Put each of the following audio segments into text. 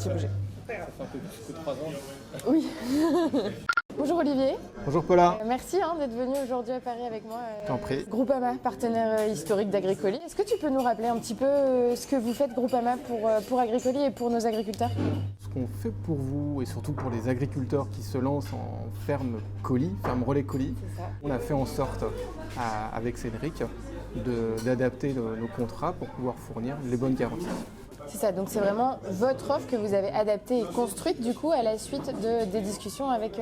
J'ai bougé. Ça fait un peu plus que 3 ans. Oui. Bonjour Olivier. Bonjour Paula. Merci d'être venu aujourd'hui à Paris avec moi. T'en prie. Groupama, partenaire historique d'Agricoli. Est-ce que tu peux nous rappeler un petit peu ce que vous faites Groupama pour Agricoli et pour nos agriculteurs? Ce qu'on fait pour vous et surtout pour les agriculteurs qui se lancent en ferme colis, ferme relais colis, on a fait en sorte avec Cédric d'adapter nos contrats pour pouvoir fournir les bonnes garanties. C'est ça, donc c'est vraiment votre offre que vous avez adaptée et construite du coup à la suite des discussions avec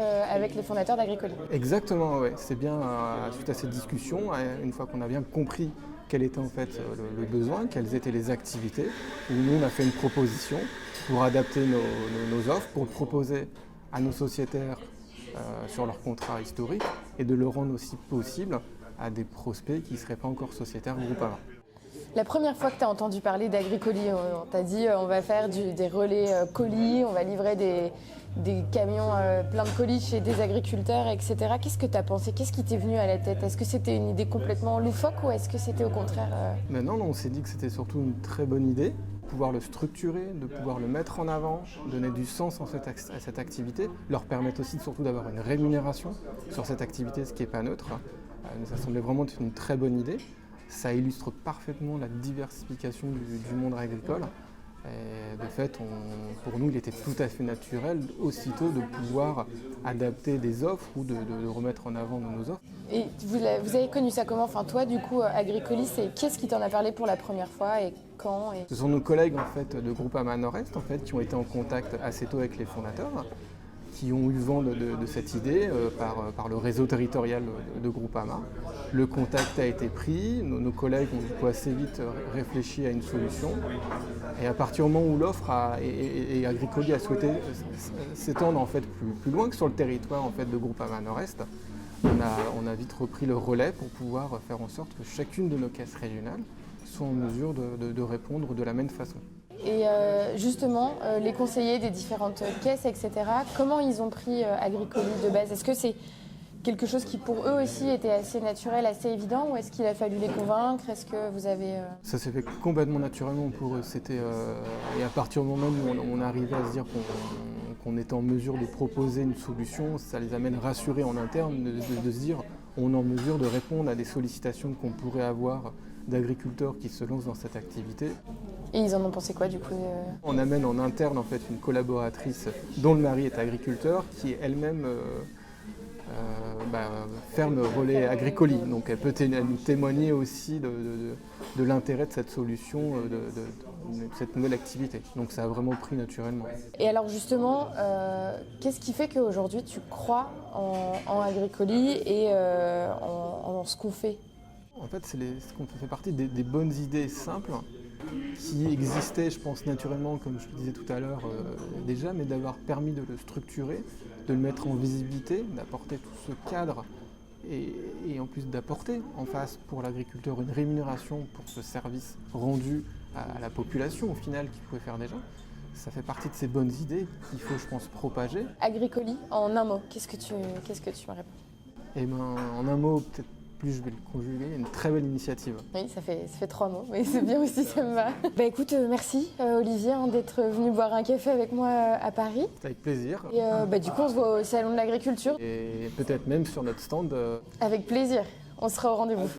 les fondateurs d'Agricoli. Exactement, ouais. C'est bien suite à cette discussion, une fois qu'on a bien compris quel était en fait le besoin, quelles étaient les activités, où nous on a fait une proposition pour adapter nos offres, pour proposer à nos sociétaires sur leur contrat historique et de le rendre aussi possible à des prospects qui ne seraient pas encore sociétaires Groupama. La première fois que tu as entendu parler d'Agricoli, on t'a dit on va faire des relais colis, on va livrer des camions pleins de colis chez des agriculteurs, etc. Qu'est-ce que tu as pensé? Qu'est-ce qui t'est venu à la tête? Est-ce que c'était une idée complètement loufoque ou est-ce que c'était au contraire Mais non, on s'est dit que c'était surtout une très bonne idée, de pouvoir le structurer, de pouvoir le mettre en avant, donner du sens à cette activité, leur permettre aussi surtout d'avoir une rémunération sur cette activité, ce qui n'est pas neutre. Ça semblait vraiment être une très bonne idée. Ça illustre parfaitement la diversification du monde agricole. Et de fait, pour nous, il était tout à fait naturel aussitôt de pouvoir adapter des offres ou de remettre en avant nos offres. Et vous avez connu ça comment? Enfin, toi, du coup, Agricoli, qu'est-ce qui t'en a parlé pour la première fois et quand Ce sont nos collègues en fait, de Groupama Nord-Est en fait, qui ont été en contact assez tôt avec les fondateurs, qui ont eu vent de cette idée par le réseau territorial de Groupama. Le contact a été pris, nos collègues ont du coup assez vite réfléchi à une solution. Et à partir du moment où l'offre et Agricoli a souhaité s'étendre en fait plus loin que sur le territoire en fait, de Groupama Nord-Est, on a vite repris le relais pour pouvoir faire en sorte que chacune de nos caisses régionales soit en mesure de répondre de la même façon. Et justement, les conseillers des différentes caisses, etc., comment ils ont pris Agricoli de base? Est-ce que c'est quelque chose qui pour eux aussi était assez naturel, assez évident, ou est-ce qu'il a fallu les convaincre? Est-ce que vous avez... Ça s'est fait complètement naturellement pour eux. Et à partir du moment où on arrivait à se dire qu'on était en mesure de proposer une solution, ça les amène rassurés en interne de se dire on est en mesure de répondre à des sollicitations qu'on pourrait avoir d'agriculteurs qui se lancent dans cette activité. Et ils en ont pensé quoi du coup? On amène en interne en fait une collaboratrice dont le mari est agriculteur qui elle-même ferme relais Agricoli. Donc elle peut nous témoigner aussi de l'intérêt de cette solution, de cette nouvelle activité. Donc ça a vraiment pris naturellement. Et alors justement, qu'est-ce qui fait qu'aujourd'hui tu crois en Agricoli et en ce qu'on fait? En fait, ce qu'on fait partie des bonnes idées simples qui existaient, je pense, naturellement, comme je le disais tout à l'heure déjà, mais d'avoir permis de le structurer, de le mettre en visibilité, d'apporter tout ce cadre et en plus d'apporter en face pour l'agriculteur une rémunération pour ce service rendu à la population au final qu'il pouvait faire déjà. Ça fait partie de ces bonnes idées qu'il faut, je pense, propager. Agricoli, en un mot, qu'est-ce que tu me réponds? Eh bien, en un mot, peut-être plus je vais le conjuguer, une très belle initiative. Oui, ça fait 3 mots, mais c'est bien aussi, ça me va. Bah écoute, merci Olivier d'être venu boire un café avec moi à Paris. C'est avec plaisir. Et du coup, on se voit au Salon de l'Agriculture. Et peut-être même sur notre stand. Avec plaisir, on sera au rendez-vous.